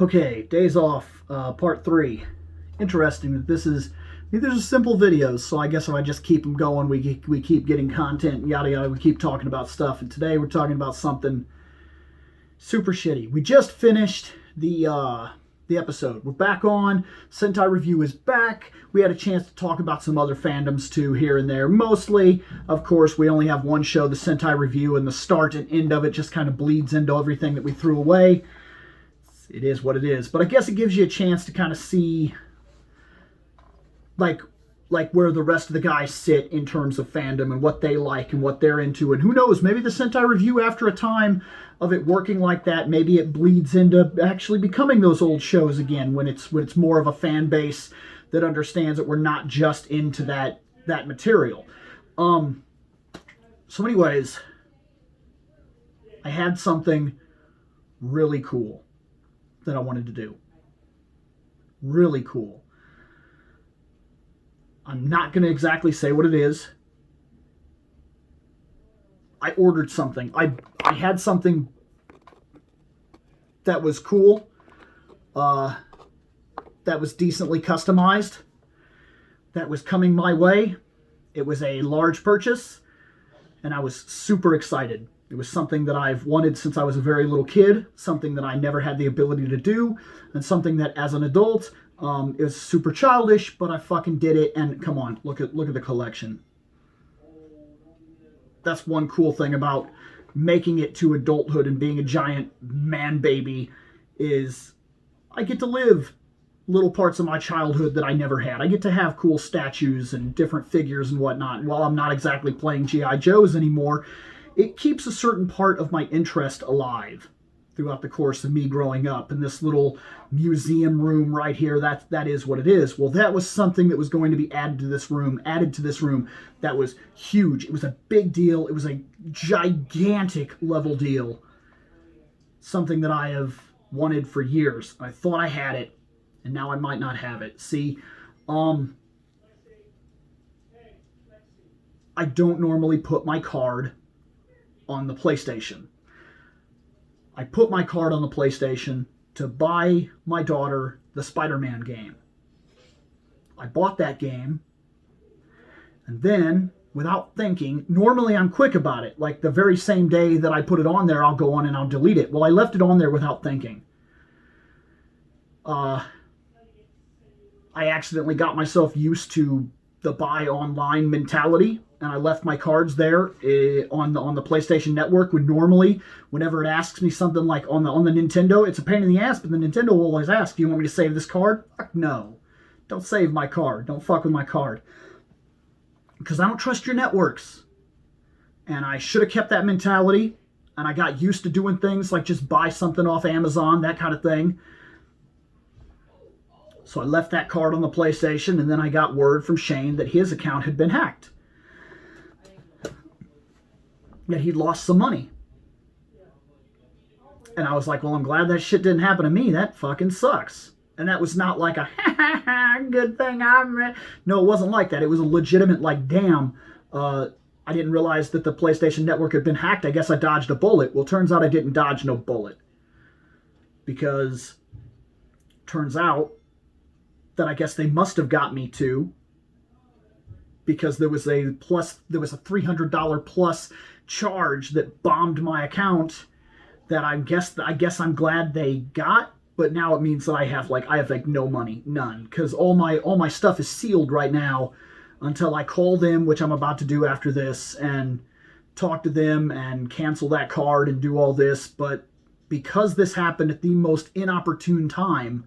Okay, days off, part 3. Interesting that these are simple videos, so I guess if I just keep them going, we keep getting content, yada yada, we keep talking about stuff, and today we're talking about something super shitty. We just finished the episode. We're back on. Sentai Review is back. We had a chance to talk about some other fandoms too, here and there. Mostly, of course, we only have one show, the Sentai Review, and the start and end of it just kind of bleeds into everything that we threw away. It is what it is. But I guess it gives you a chance to kind of see like where the rest of the guys sit in terms of fandom and what they like and what they're into. And who knows, maybe the Sentai Review, after a time of it working like that, maybe it bleeds into actually becoming those old shows again when it's more of a fan base that understands that we're not just into that material. So anyways, I had something really cool that I wanted to do. Really cool. I'm not going to exactly say what it is. I ordered something. I had something that was cool, that was decently customized, that was coming my way. It was a large purchase, and I was super excited. It was something that I've wanted since I was a very little kid, something that I never had the ability to do, and something that as an adult, it was super childish, but I fucking did it. And come on, look at the collection. That's one cool thing about making it to adulthood and being a giant man baby, is I get to live little parts of my childhood that I never had. I get to have cool statues and different figures and whatnot. And while I'm not exactly playing G.I. Joes anymore, it keeps a certain part of my interest alive throughout the course of me growing up. And this little museum room right here, that is what it is. Well, that was something that was going to be added to this room. That was huge. It was a big deal. It was a gigantic level deal. Something that I have wanted for years. I thought I had it, and now I might not have it. See, I don't normally put my card on the PlayStation. I put my card on the PlayStation to buy my daughter the Spider-Man game. I bought that game, and then, without thinking, normally I'm quick about it. Like the very same day that I put it on there, I'll go on and I'll delete it. Well, I left it on there without thinking. I accidentally got myself used to the buy online mentality, and I left my cards there on the PlayStation Network. When normally, whenever it asks me something like on the Nintendo, it's a pain in the ass, but the Nintendo will always ask, "Do you want me to save this card?" Fuck no. Don't save my card. Don't fuck with my card. Because I don't trust your networks. And I should have kept that mentality, and I got used to doing things like just buy something off Amazon, that kind of thing. So I left that card on the PlayStation, and then I got word from Shane that his account had been hacked. That he'd lost some money. And I was like, well, I'm glad that shit didn't happen to me. That fucking sucks. And that was not like a good thing No, it wasn't like that. It was a legitimate, like, damn, I didn't realize that the PlayStation Network had been hacked. I guess I dodged a bullet. Well, turns out I didn't dodge no bullet. Because turns out that I guess they must have got me too, because there was a $300 plus charge that bombed my account that I guess I'm glad they got, but now it means that I have no money, none, because all my stuff is sealed right now until I call them, which I'm about to do after this, and talk to them and cancel that card and do all this. But because this happened at the most inopportune time,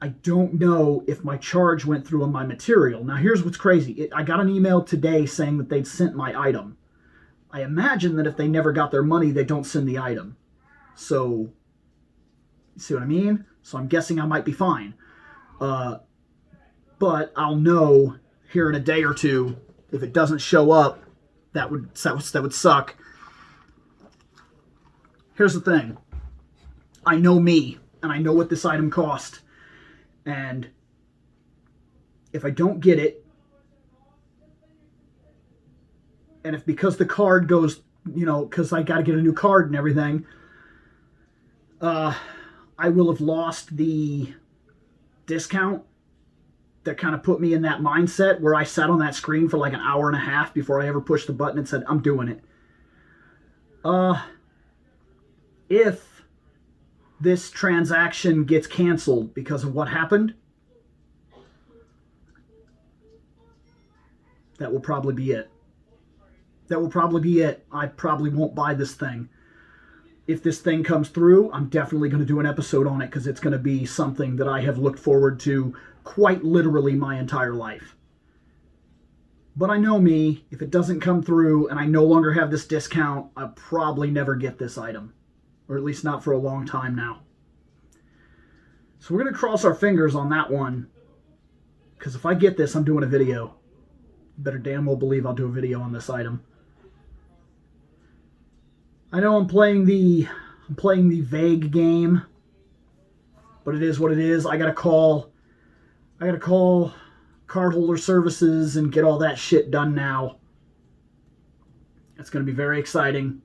I don't know if my charge went through on my material. Now, here's what's crazy. I got an email today saying that they'd sent my item. I imagine that if they never got their money, they don't send the item. So, you see what I mean? So I'm guessing I might be fine. But I'll know here in a day or two if it doesn't show up. That would suck. Here's the thing. I know me, and I know what this item cost. And if I don't get it, and if because the card goes, because I got to get a new card and everything, I will have lost the discount that kind of put me in that mindset where I sat on that screen for like an hour and a half before I ever pushed the button and said, I'm doing it. If this transaction gets canceled because of what happened, that will probably be it. That will probably be it. I probably won't buy this thing. If this thing comes through, I'm definitely going to do an episode on it because it's going to be something that I have looked forward to quite literally my entire life. But I know me, if it doesn't come through and I no longer have this discount, I'll probably never get this item. Or at least not for a long time now. So we're going to cross our fingers on that one. Because if I get this, I'm doing a video. You better damn well believe I'll do a video on this item. I know I'm playing the vague game. But it is what it is. I gotta call cardholder services and get all that shit done now. It's going to be very exciting.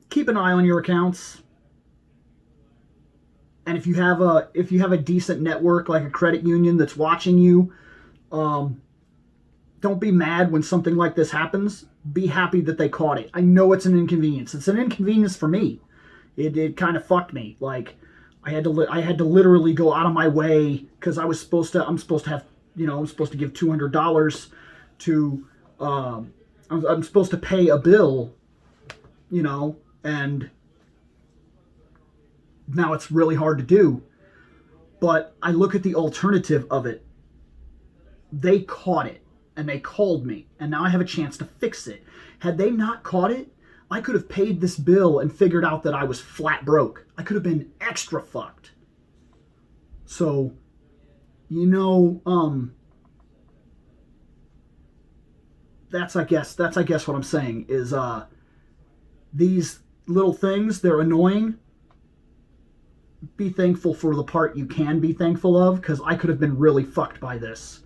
Keep an eye on your accounts. And if you have a decent network like a credit union that's watching you, don't be mad when something like this happens. Be happy that they caught it. I know it's an inconvenience. It's an inconvenience for me. It kind of fucked me. Like I had to literally go out of my way because I'm supposed to give $200 to I'm supposed to pay a bill, and now it's really hard to do. But I look at the alternative of it. They caught it and they called me, and now I have a chance to fix it. Had they not caught it, I could have paid this bill and figured out that I was flat broke. I could have been extra fucked. So, that's I guess what I'm saying is these little things, they're annoying. Be thankful for the part you can be thankful of, because I could have been really fucked by this.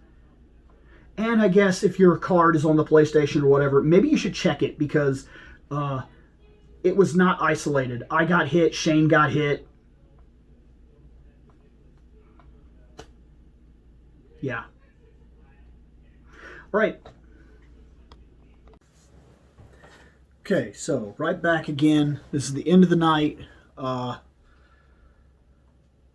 And I guess if your card is on the PlayStation or whatever, maybe you should check it, because it was not isolated. I got hit. Shane got hit. Yeah. All right. Okay, so right back again. This is the end of the night. It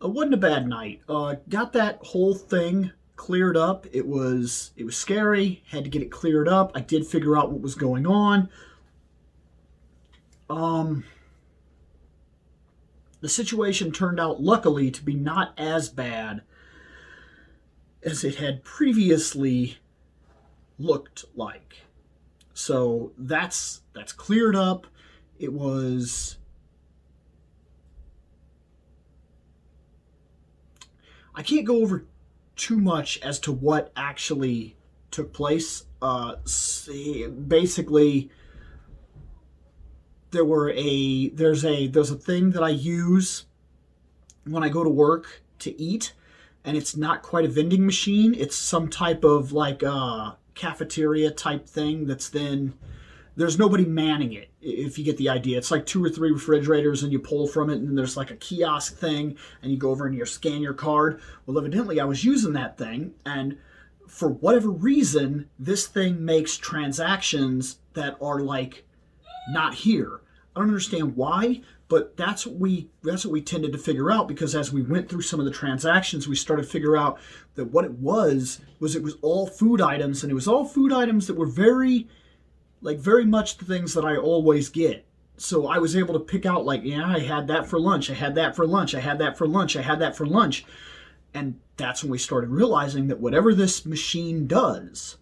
wasn't a bad night. Got that whole thing cleared up. It was scary. Had to get it cleared up. I did figure out what was going on. The situation turned out, luckily, to be not as bad as it had previously looked like. So that's cleared up. It was... I can't go over too much as to what actually took place. Basically, there's a thing that I use when I go to work to eat, and it's not quite a vending machine. It's some type of like cafeteria type thing that's then there's nobody manning it, if you get the idea. It's like 2 or 3 refrigerators and you pull from it, and there's like a kiosk thing, and you go over and you scan your card. Well, evidently I was using that thing, and for whatever reason, this thing makes transactions that are like not here. I don't understand why, but that's what we tended to figure out, because as we went through some of the transactions, we started to figure out that what it was all food items, and it was all food items that were very much the things that I always get. So I was able to pick out, like, yeah, I had that for lunch, I had that for lunch, I had that for lunch, I had that for lunch. And that's when we started realizing that whatever this machine does,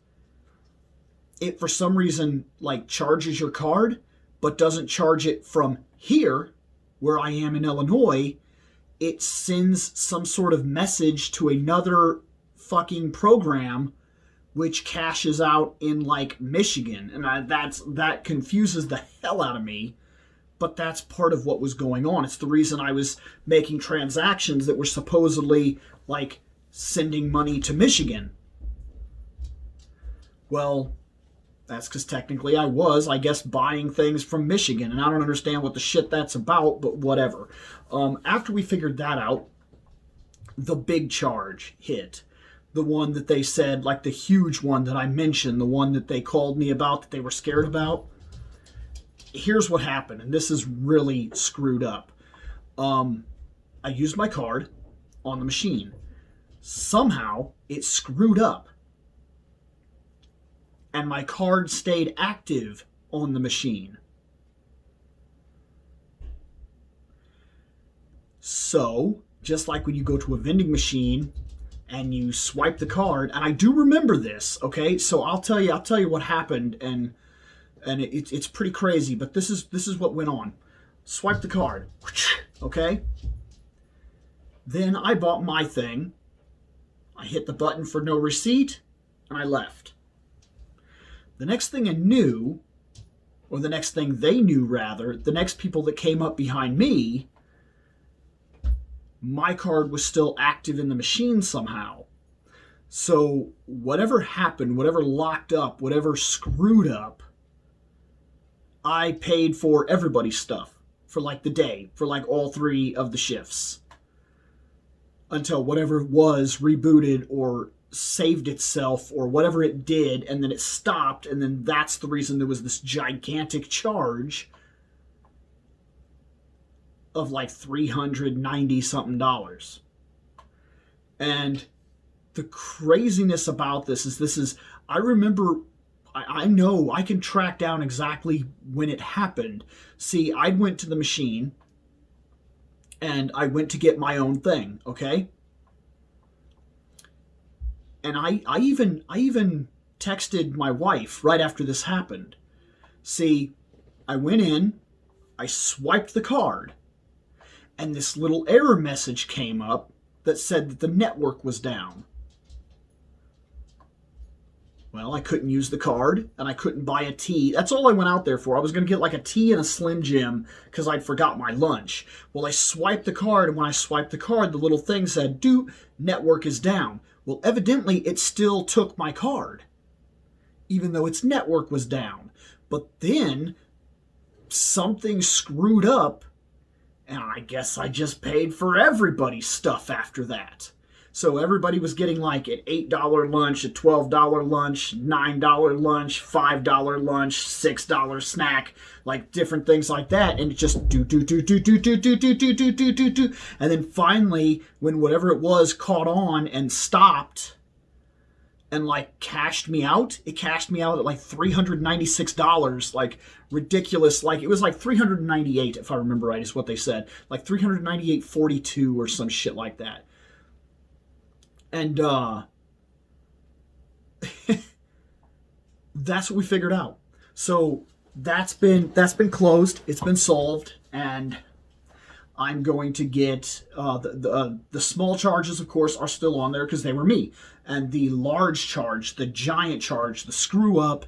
it for some reason like charges your card, but doesn't charge it from here, where I am in Illinois. It sends some sort of message to another fucking program which cashes out in like Michigan, and that confuses the hell out of me. But that's part of what was going on. It's the reason I was making transactions that were supposedly like sending money to Michigan. Well, That's because technically I was, I guess, buying things from Michigan, and I don't understand what the shit that's about, but whatever. After we figured that out, the big charge hit. The one that they said, like the huge one that I mentioned, the one that they called me about that they were scared about. Here's what happened, and this is really screwed up. I used my card on the machine. Somehow, it screwed up. And my card stayed active on the machine. So, just like when you go to a vending machine and you swipe the card, and I do remember this, okay? So I'll tell you what happened, and it's pretty crazy, but this is what went on. Swipe the card, okay? Then I bought my thing. I hit the button for no receipt, and I left. The next thing I knew, or the next thing they knew rather, the next people that came up behind me, my card was still active in the machine somehow. So whatever happened, whatever locked up, whatever screwed up, I paid for everybody's stuff for like the day, for like all 3 of the shifts. Until whatever was rebooted or saved itself or whatever it did, and then it stopped, and then that's the reason there was this gigantic charge of like $390 something. And the craziness about this is I remember, I know I can track down exactly when it happened. See, I went to the machine and I went to get my own thing, okay? And I even texted my wife right after this happened. See, I went in, I swiped the card, and this little error message came up that said that the network was down. Well, I couldn't use the card, and I couldn't buy a tea. That's all I went out there for. I was going to get like a tea and a Slim Jim because I'd forgot my lunch. Well, I swiped the card, and when I swiped the card, the little thing said, network is down. Well, evidently, it still took my card, even though its network was down. But then, something screwed up, and I guess I just paid for everybody's stuff after that. So everybody was getting like an $8 lunch, a $12 lunch, $9 lunch, $5 lunch, $6 snack, like different things like that, and it just do. And then finally, when whatever it was caught on and stopped and like cashed me out, it cashed me out at like $396, like ridiculous. Like it was like $398 if I remember right, is what they said, like $398.42 or some shit like that. And that's what we figured out. So that's been closed. It's been solved, and I'm going to get the small charges, of course, are still on there because they were me, and the large charge, the giant charge, the screw up,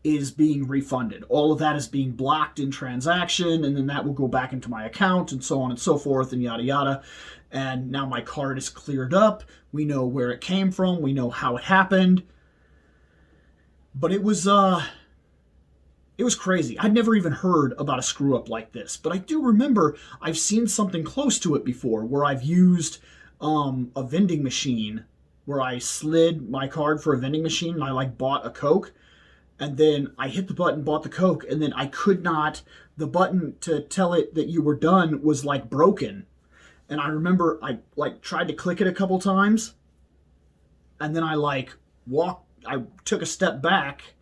is being refunded. All of that is being blocked in transaction, and then that will go back into my account, and so on and so forth, and yada yada. And now my card is cleared up. We know where it came from. We know how it happened. But it was crazy. I'd never even heard about a screw up like this. But I do remember I've seen something close to it before, where I've used a vending machine, where I slid my card for a vending machine, and I like bought a Coke, and then I hit the button, bought the Coke, and then I could not, the button to tell it that you were done was like broken. And I remember I like tried to click it a couple times, and then I took a step back,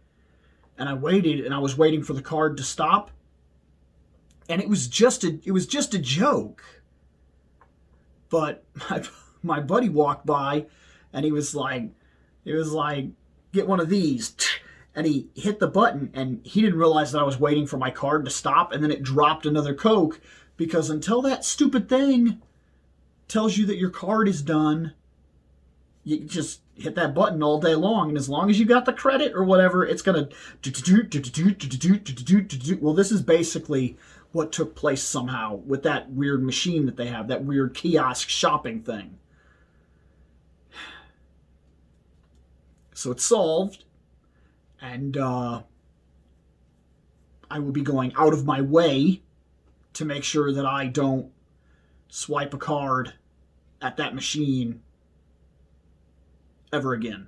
and I waited, and I was waiting for the card to stop, and it was just a joke. But my buddy walked by, and he was like, get one of these, and he hit the button, and he didn't realize that I was waiting for my card to stop, and then it dropped another Coke, because until that stupid thing tells you that your card is done, you just hit that button all day long, and as long as you got the credit or whatever, it's gonna well, this is basically what took place somehow with that weird machine that they have, that weird kiosk shopping thing. So it's solved, and I will be going out of my way to make sure that I don't swipe a card at that machine ever again.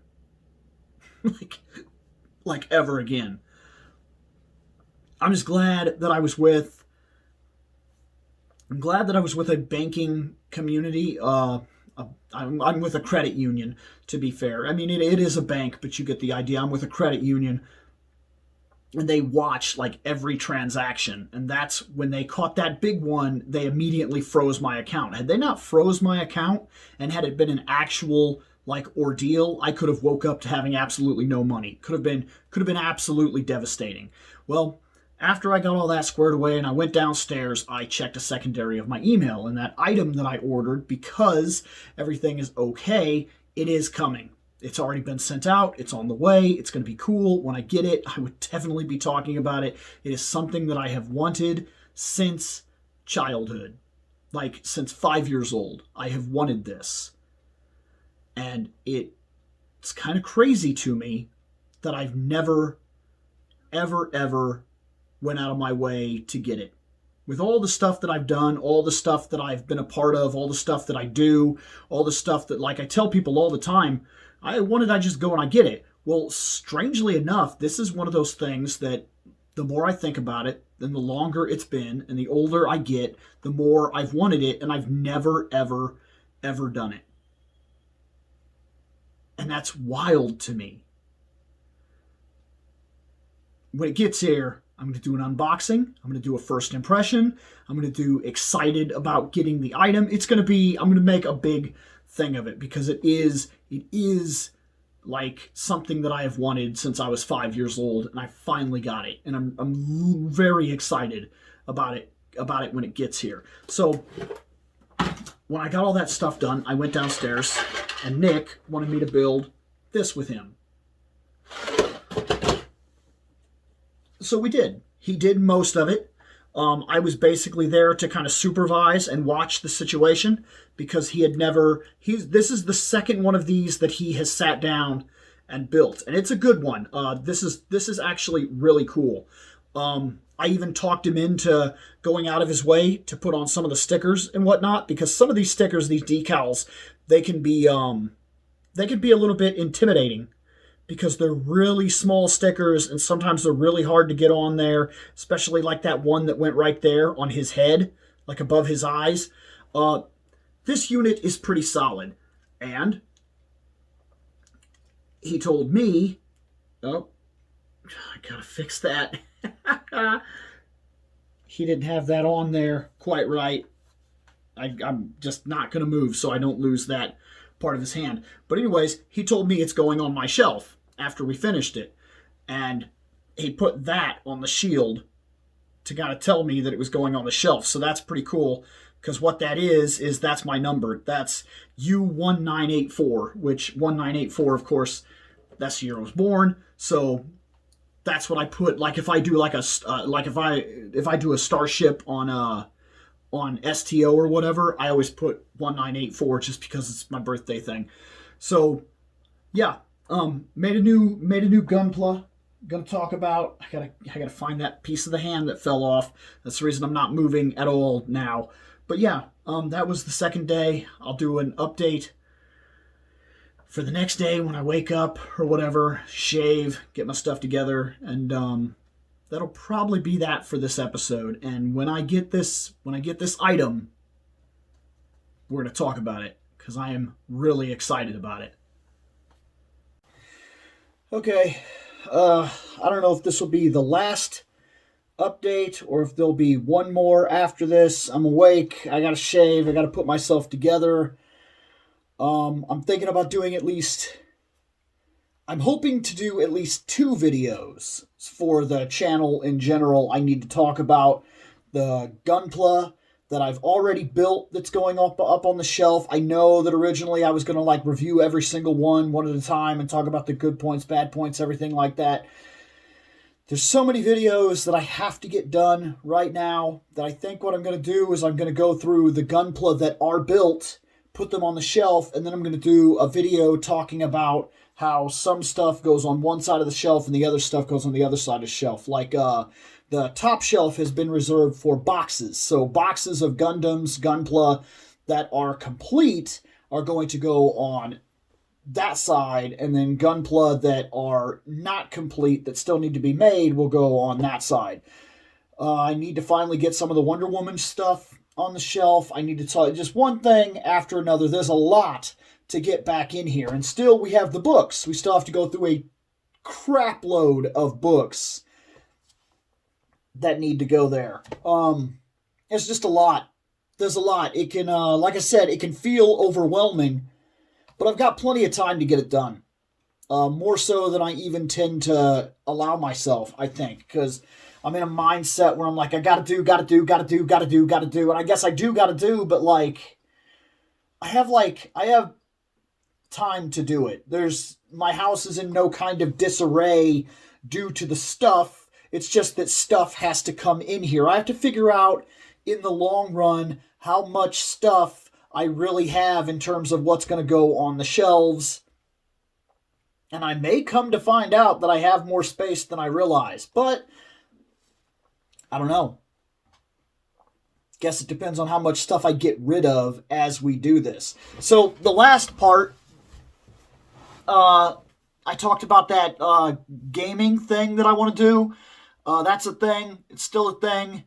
like ever again. I'm just glad that I was with a banking community. I'm with a credit union, to be fair. I mean, it is a bank, but you get the idea. I'm with a credit union, and they watch like every transaction. And that's when they caught that big one, they immediately froze my account. Had they not froze my account, and had it been an actual like ordeal, I could have woke up to having absolutely no money. Could have been absolutely devastating. Well, after I got all that squared away and I went downstairs, I checked a secondary of my email, and that item that I ordered, because everything is okay, it is coming. It's already been sent out. It's on the way. It's going to be cool. When I get it, I would definitely be talking about it. It is something that I have wanted since childhood, like since 5 years old. I have wanted this. And it's kind of crazy to me that I've never, ever went out of my way to get it. With all the stuff that I've done, all the stuff that I've been a part of, all the stuff that I do, all the stuff that, like I tell people all the time, I just go and I get it. Well, strangely enough, this is one of those things that the more I think about it, then the longer it's been, and the older I get, the more I've wanted it, and I've never, ever done it. And that's wild to me. When it gets here, I'm going to do an unboxing. I'm going to do a first impression. I'm going to do excited about getting the item. I'm going to make a big thing of it, because it is like something that I have wanted since I was 5 years old, and I finally got it. And I'm very excited about it when it gets here. So when I got all that stuff done, I went downstairs, and Nick wanted me to build this with him. So we did. He did most of it. I was basically there to kind of supervise and watch the situation, because this is the second one of these that he has sat down and built. And it's a good one. This is actually really cool. I even talked him into going out of his way to put on some of the stickers and whatnot, because some of these stickers, these decals, they can be a little bit intimidating, because they're really small stickers, and sometimes they're really hard to get on there, especially like that one that went right there on his head, like above his eyes. This unit is pretty solid. And he told me, oh, I gotta fix that. He didn't have that on there quite right. I'm just not gonna move so I don't lose that part of his hand. But anyways, he told me it's going on my shelf after we finished it, and he put that on the shield to kind of tell me that it was going on the shelf. So that's pretty cool, because what that is that's my number. That's U1984, which 1984, of course, that's the year I was born. So that's what I put. Like if I do like a if I do a starship on STO or whatever, I always put 1984 just because it's my birthday thing. So yeah, made a new gunpla. Gonna talk about. I gotta find that piece of the hand that fell off. That's the reason I'm not moving at all now. But yeah, that was the second day. I'll do an update for the next day when I wake up or whatever, shave, get my stuff together, and that'll probably be that for this episode. And when I get this item, we're going to talk about it, because I am really excited about it. Okay, I don't know if this will be the last update or if there'll be one more after this. I'm awake. I got to shave. I got to put myself together. I'm thinking about doing I'm hoping to do at least 2 videos for the channel in general. I need to talk about the gunpla that I've already built that's going up on the shelf. I know that originally I was going to review every single one at a time and talk about the good points, bad points, everything like that. There's so many videos that I have to get done right now that I think what I'm going to do is I'm going to go through the gunpla that are built, put them on the shelf, and then I'm going to do a video talking about how some stuff goes on one side of the shelf and the other stuff goes on the other side of the shelf. Like The top shelf has been reserved for boxes. So boxes of Gundams, Gunpla that are complete are going to go on that side, and then Gunpla that are not complete, that still need to be made, will go on that side. I need to finally get some of the Wonder Woman stuff on the shelf. I need to tell you just one thing after another. There's a lot to get back in here. And still, we have the books. We still have to go through a crap load of books that need to go there. It's just a lot. There's a lot. It can, like I said, it can feel overwhelming, but I've got plenty of time to get it done. More so than I even tend to allow myself, I think, because I'm in a mindset where I'm like, I gotta do, and I guess I do gotta do, but like, I have time to do it. My house is in no kind of disarray due to the stuff. It's just that stuff has to come in here. I have to figure out in the long run how much stuff I really have in terms of what's going to go on the shelves. And I may come to find out that I have more space than I realize. But I don't know. Guess it depends on how much stuff I get rid of as we do this. So the last part, I talked about that gaming thing that I want to do. That's a thing. It's still a thing.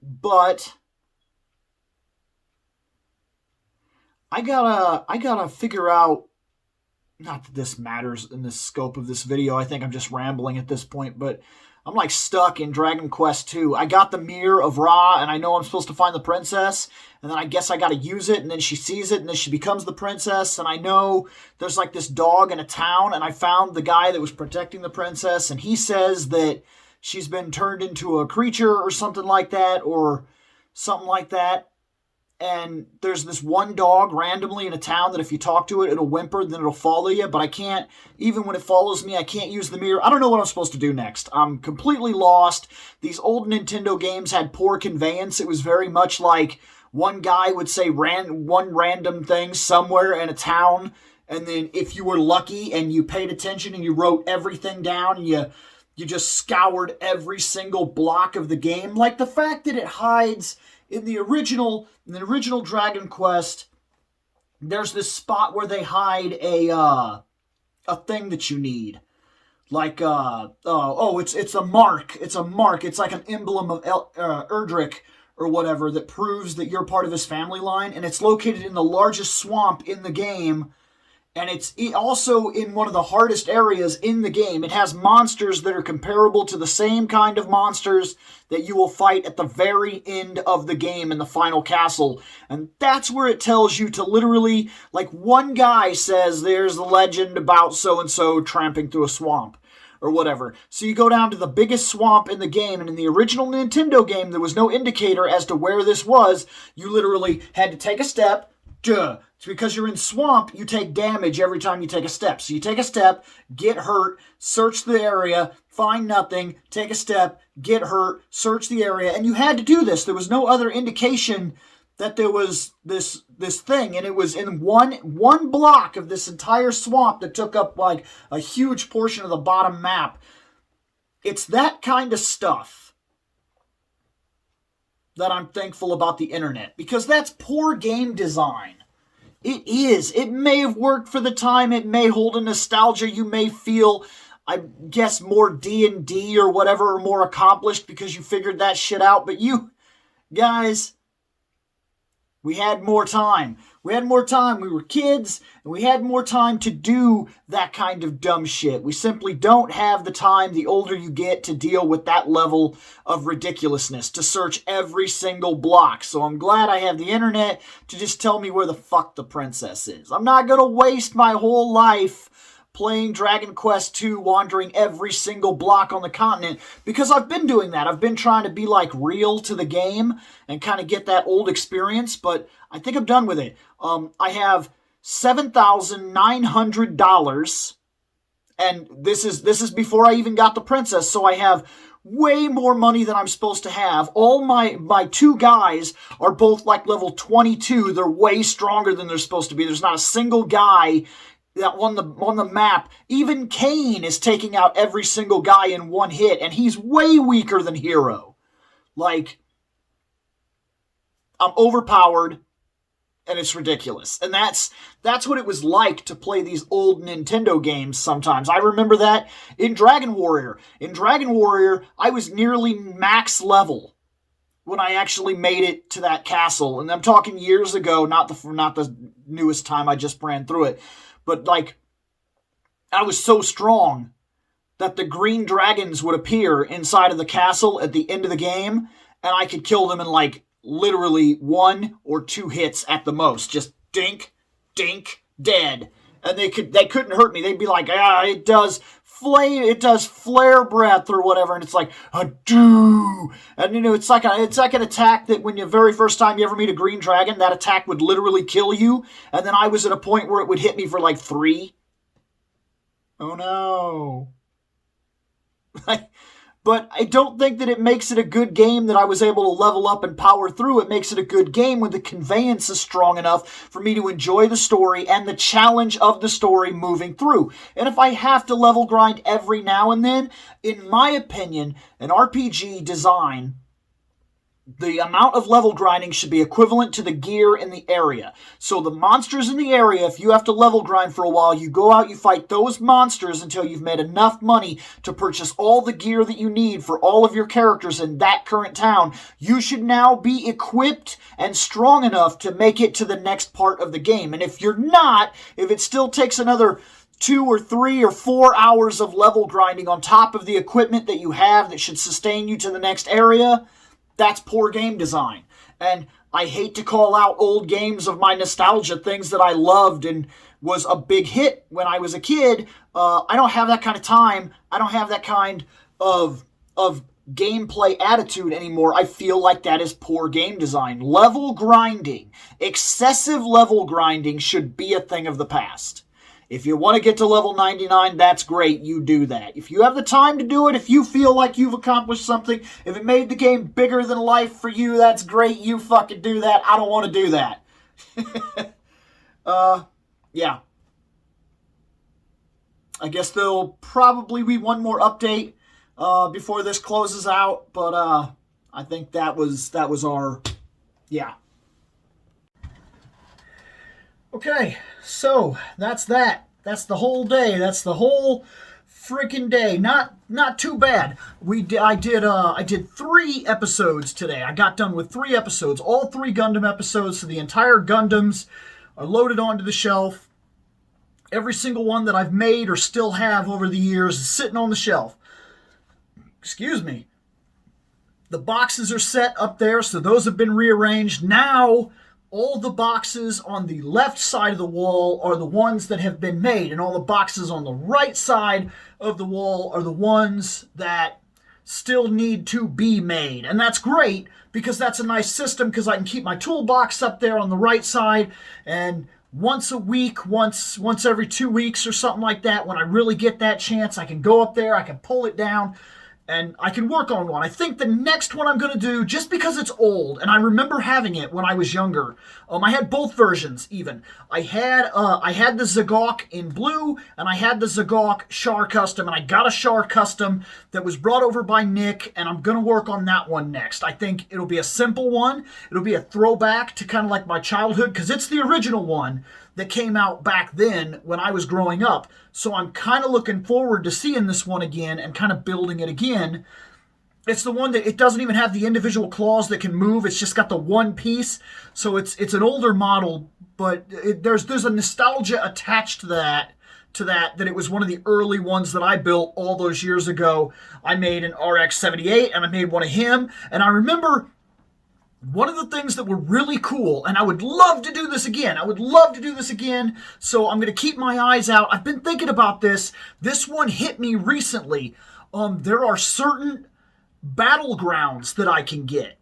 But I gotta figure out, not that this matters in the scope of this video, I think I'm just rambling at this point, but I'm like stuck in Dragon Quest II. I got the Mirror of Ra, and I know I'm supposed to find the princess, and then I guess I gotta use it, and then she sees it, and then she becomes the princess, and I know there's like this dog in a town, and I found the guy that was protecting the princess, and he says that she's been turned into a creature or something like that, and there's this one dog randomly in a town that if you talk to it, it'll whimper, then it'll follow you, but I can't, even when it follows me, I can't use the mirror. I don't know what I'm supposed to do next. I'm completely lost. These old Nintendo games had poor conveyance. It was very much like one guy would say one random thing somewhere in a town, and then if you were lucky and you paid attention and you wrote everything down and you just scoured every single block of the game, like the fact that it hides in the original Dragon Quest, there's this spot where they hide a thing that you need. Like, it's a mark. It's a mark. It's like an emblem of Erdrick or whatever that proves that you're part of his family line, and it's located in the largest swamp in the game, and it's also in one of the hardest areas in the game. It has monsters that are comparable to the same kind of monsters that you will fight at the very end of the game in the final castle. And that's where it tells you to literally, like one guy says, there's a legend about so-and-so tramping through a swamp or whatever. So you go down to the biggest swamp in the game, and in the original Nintendo game, there was no indicator as to where this was. You literally had to take a step. It's because you're in swamp, you take damage every time you take a step. So you take a step, get hurt, search the area, find nothing, take a step, get hurt, search the area, and you had to do this. There was no other indication that there was this thing, and it was in one block of this entire swamp that took up like a huge portion of the bottom map. It's that kind of stuff that I'm thankful about the internet, because that's poor game design. It is. It may have worked for the time. It may hold a nostalgia. You may feel, I guess, more D&D or whatever, or more accomplished because you figured that shit out. But you guys, we had more time. We had more time. We were kids, and we had more time to do that kind of dumb shit. We simply don't have the time the older you get to deal with that level of ridiculousness, to search every single block. So I'm glad I have the internet to just tell me where the fuck the princess is. I'm not going to waste my whole life playing Dragon Quest II, wandering every single block on the continent, because I've been doing that. I've been trying to be like real to the game and kind of get that old experience, but I think I'm done with it. I have $7,900, and this is before I even got the princess, so I have way more money than I'm supposed to have. All my two guys are both like level 22. They're way stronger than they're supposed to be. There's not a single guy that on the map, even Kane is taking out every single guy in one hit, and he's way weaker than Hero. Like, I'm overpowered, and it's ridiculous. And that's what it was like to play these old Nintendo games sometimes. I remember that in Dragon Warrior. In Dragon Warrior, I was nearly max level when I actually made it to that castle. And I'm talking years ago, not the newest time I just ran through it. But, like, I was so strong that the green dragons would appear inside of the castle at the end of the game, and I could kill them in, like, literally 1 or 2 hits at the most. Just dink, dink, dead. And they couldn't hurt me. They'd be like, it does flare breath or whatever, and it's like, do. And it's like an attack that when the very first time you ever meet a green dragon, that attack would literally kill you. And then I was at a point where it would hit me for like 3. Oh no. But I don't think that it makes it a good game that I was able to level up and power through. It makes it a good game when the conveyance is strong enough for me to enjoy the story and the challenge of the story moving through. And if I have to level grind every now and then, in my opinion, an RPG design, the amount of level grinding should be equivalent to the gear in the area. So the monsters in the area, if you have to level grind for a while, you go out, you fight those monsters until you've made enough money to purchase all the gear that you need for all of your characters in that current town. You should now be equipped and strong enough to make it to the next part of the game. And if you're not, if it still takes another 2 or 3 or 4 hours of level grinding on top of the equipment that you have that should sustain you to the next area, that's poor game design. And I hate to call out old games of my nostalgia, things that I loved and was a big hit when I was a kid. I don't have that kind of time. I don't have that kind of gameplay attitude anymore. I feel like that is poor game design. Level grinding, excessive level grinding should be a thing of the past. If you want to get to level 99, that's great. You do that. If you have the time to do it, if you feel like you've accomplished something, if it made the game bigger than life for you, that's great. You fucking do that. I don't want to do that. Yeah. I guess there'll probably be one more update before this closes out, but I think that was our, yeah. Okay, so that's that. That's the whole day. That's the whole freaking day. Not too bad. I did 3 episodes today. I got done with 3 episodes, all 3 Gundam episodes. So the entire Gundams are loaded onto the shelf. Every single one that I've made or still have over the years is sitting on the shelf. Excuse me. The boxes are set up there, so those have been rearranged. Now, all the boxes on the left side of the wall are the ones that have been made, and all the boxes on the right side of the wall are the ones that still need to be made. And that's great, because that's a nice system, because I can keep my toolbox up there on the right side, and once a week, once every 2 weeks or something like that, when I really get that chance, I can go up there, I can pull it down, and I can work on one. I think the next one I'm going to do, just because it's old, and I remember having it when I was younger. I had both versions, even. I had the Zagok in blue, and I had the Zagok Char Custom, and I got a Char Custom that was brought over by Nick, and I'm going to work on that one next. I think it'll be a simple one. It'll be a throwback to kind of like my childhood, because it's the original one that came out back then when I was growing up. So I'm kind of looking forward to seeing this one again and kind of building it again. It's the one that it doesn't even have the individual claws that can move. It's just got the one piece. So it's an older model, but there's a nostalgia attached to that it was one of the early ones that I built all those years ago. I made an RX-78 and I made one of him. And I remember one of the things that were really cool, and I would love to do this again. So I'm going to keep my eyes out. I've been thinking about this. This one hit me recently. There are certain battlegrounds that I can get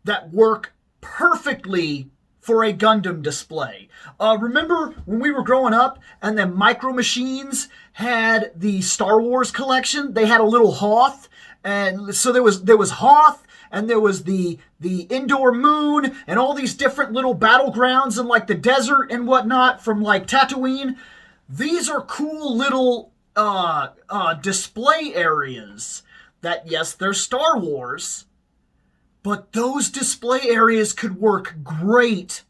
that work perfectly for a Gundam display. Remember when we were growing up and the Micro Machines had the Star Wars collection? They had a little Hoth, and so there was Hoth, and there was the indoor moon, and all these different little battlegrounds in like the desert and whatnot from like Tatooine. these are cool little display areas that, yes, they're Star Wars, but those display areas could work great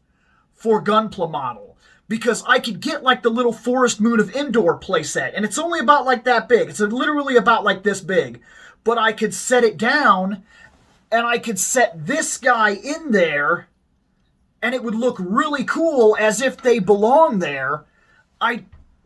for Gunpla model, because I could get like the little Forest Moon of Endor playset, and it's only about like that big. It's literally about like this big, but I could set it down, and I could set this guy in there, and it would look really cool as if they belong there.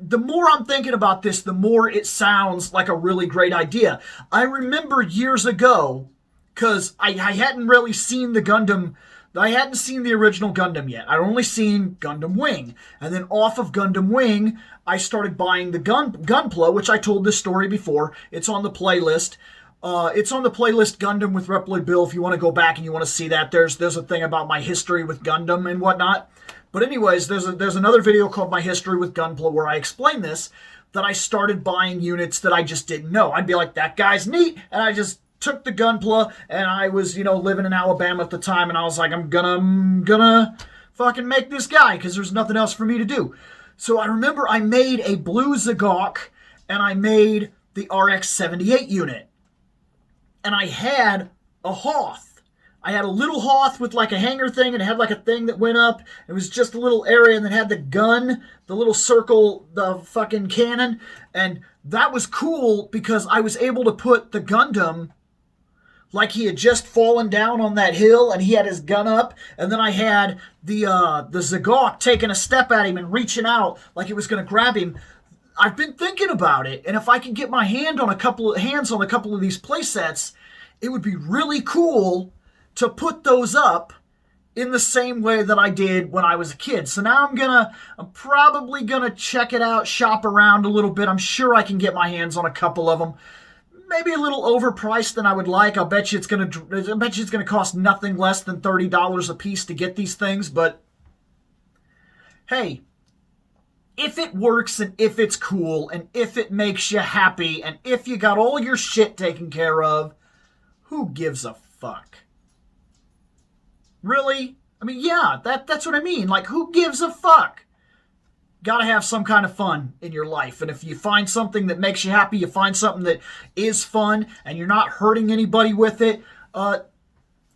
The more I'm thinking about this, the more it sounds like a really great idea. I remember years ago, because I hadn't really seen the Gundam. I hadn't seen the original Gundam yet. I'd only seen Gundam Wing. And then off of Gundam Wing, I started buying the Gunpla, which I told this story before. It's on the playlist. It's on the playlist Gundam with ReploidBill if you want to go back and you want to see that. There's a thing about my history with Gundam and whatnot. But anyways, there's another video called My History with Gunpla where I explain this, that I started buying units that I just didn't know. I'd be like, that guy's neat, and I just took the Gunpla, and I was, living in Alabama at the time, and I was like, I'm gonna fucking make this guy, because there's nothing else for me to do. So I remember I made a blue Zagok, and I made the RX-78 unit. And I had a Hoth. I had a little Hoth with like a hanger thing, and it had like a thing that went up. It was just a little area, and then had the gun, the little circle, the fucking cannon. And that was cool because I was able to put the Gundam like he had just fallen down on that hill, and he had his gun up. And then I had the Zagok taking a step at him and reaching out like it was going to grab him. I've been thinking about it, and if I can get my hands on a couple of these playsets, it would be really cool to put those up in the same way that I did when I was a kid. So now I'm probably gonna check it out, shop around a little bit. I'm sure I can get my hands on a couple of them. Maybe a little overpriced than I would like. I bet you it's gonna cost nothing less than $30 a piece to get these things. But hey, if it works, and if it's cool, and if it makes you happy, and if you got all your shit taken care of, who gives a fuck? Really? I mean, yeah, that's what I mean. Like, who gives a fuck? Gotta have some kind of fun in your life. And if you find something that makes you happy, you find something that is fun, and you're not hurting anybody with it. I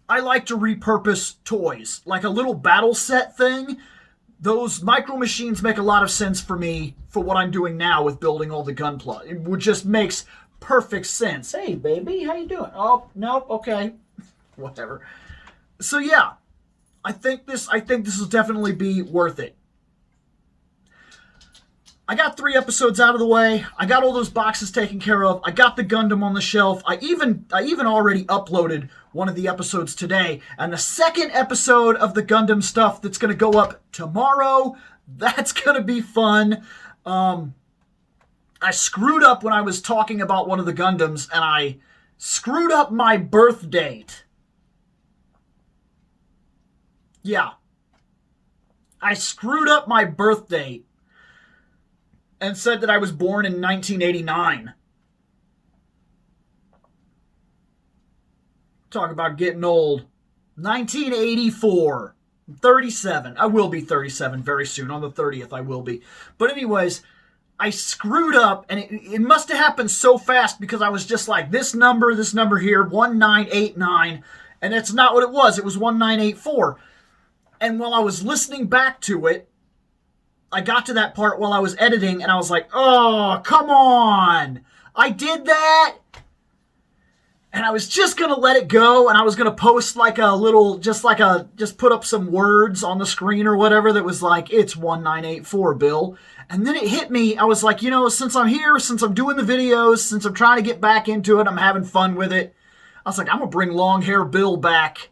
like to repurpose toys. Like a little battle set thing. Those micro machines make a lot of sense for me for what I'm doing now with building all the Gunpla. It just makes perfect sense. Hey, baby, how you doing? Oh, no, okay. Whatever. So yeah, I think this will definitely be worth it. I got 3 episodes out of the way. I got all those boxes taken care of. I got the Gundam on the shelf. I even already uploaded one of the episodes today. And the second episode of the Gundam stuff that's going to go up tomorrow, that's going to be fun. I screwed up when I was talking about one of the Gundams, and I screwed up my birth date. Yeah. I screwed up my birth date and said that I was born in 1989. Talk about getting old. 1984. I'm 37. I will be 37 very soon. On the 30th, I will be. But anyways, I screwed up, and it must have happened so fast because I was just like, this number here, 1989, and that's not what it was. It was 1984. And while I was listening back to it, I got to that part while I was editing, and I was like, oh, come on. I did that. And I was just going to let it go, and I was going to post like a little, just put up some words on the screen or whatever that was like, it's 1984, Bill. And then it hit me. I was like, since I'm here, since I'm doing the videos, since I'm trying to get back into it, I'm having fun with it. I was like, I'm going to bring long hair Bill back.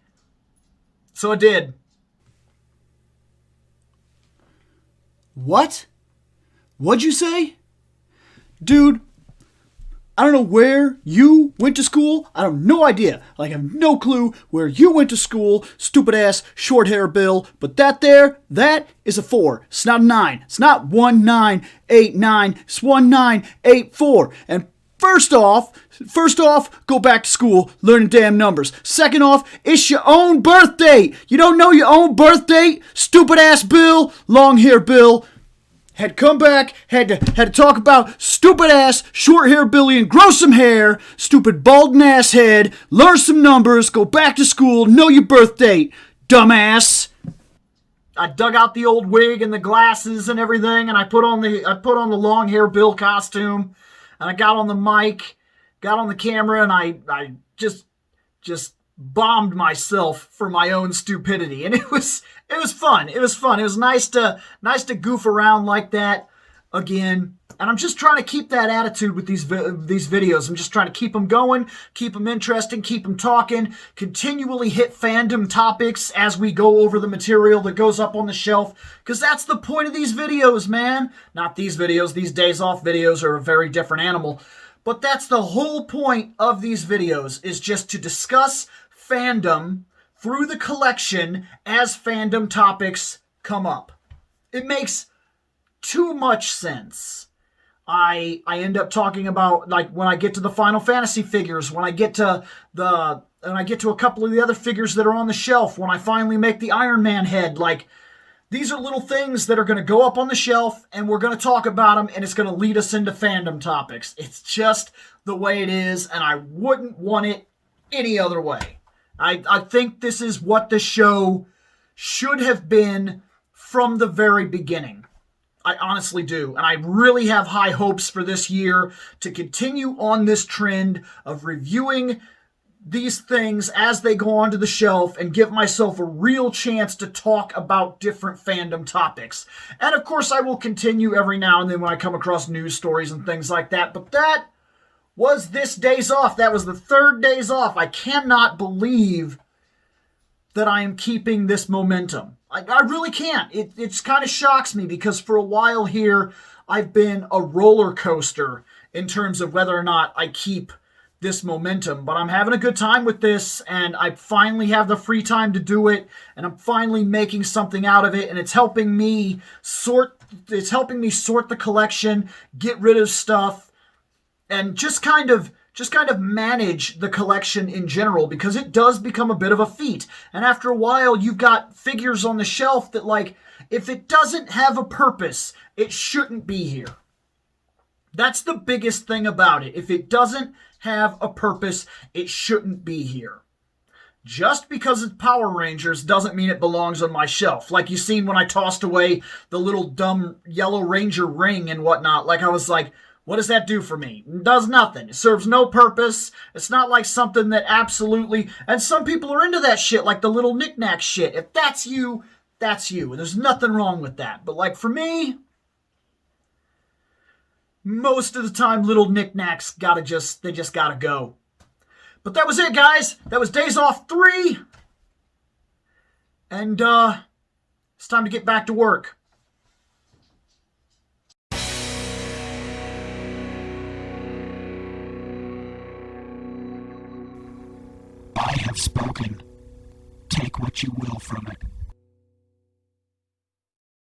So I did. What? What'd you say? Dude, I don't know where you went to school. I have no idea. I have no clue where you went to school, stupid ass short hair Bill. But that is a 4. It's not a 9. It's not 1989. It's 1984. And First off, go back to school, learning damn numbers. Second off, it's your own birth date. You don't know your own birth date? Stupid ass Bill, long hair Bill. had come back, had to talk about stupid ass, short hair Billy and grow some hair, stupid balding ass head, learn some numbers, go back to school, know your birth date, dumbass. I dug out the old wig and the glasses and everything, and I put on the long hair Bill costume, and I got on the mic, got on the camera, and I just bombed myself for my own stupidity, and it was fun. It was fun. It was nice to goof around like that again. And I'm just trying to keep that attitude with these videos. I'm just trying to keep them going, keep them interesting, keep them talking, continually hit fandom topics as we go over the material that goes up on the shelf, because that's the point of these videos, man. Not these videos. These days off videos are a very different animal. But that's the whole point of these videos, is just to discuss fandom through the collection as fandom topics come up. It makes too much sense. I end up talking about, like, when I get to the Final Fantasy figures, when I get to a couple of the other figures that are on the shelf, when I finally make the Iron Man head, like, these are little things that are going to go up on the shelf, and we're going to talk about them, and it's going to lead us into fandom topics. It's just the way it is, and I wouldn't want it any other way. I think this is what the show should have been from the very beginning. I honestly do. And I really have high hopes for this year to continue on this trend of reviewing these things as they go onto the shelf and give myself a real chance to talk about different fandom topics. And of course, I will continue every now and then when I come across news stories and things like that. But that was this days off. That was the third days off. I cannot believe that I am keeping this momentum. I really can't. It kind of shocks me, because for a while here, I've been a roller coaster in terms of whether or not I keep this momentum. But I'm having a good time with this, and I finally have the free time to do it, and I'm finally making something out of it, and it's helping me sort the collection, get rid of stuff, and just kind of manage the collection in general, because it does become a bit of a feat. And after a while, you've got figures on the shelf that, like, if it doesn't have a purpose, it shouldn't be here. That's the biggest thing about it. If it doesn't have a purpose, it shouldn't be here. Just because it's Power Rangers doesn't mean it belongs on my shelf. Like you seen when I tossed away the little dumb Yellow Ranger ring and whatnot. Like, I was like, what does that do for me? It does nothing. It serves no purpose. It's not like something that absolutely... And some people are into that shit, like the little knick-knack shit. If that's you, that's you. And there's nothing wrong with that. But, like, for me, most of the time, little knick-knacks gotta go. But that was it, guys. That was Days Off 3. And, it's time to get back to work. I have spoken. Take what you will from it.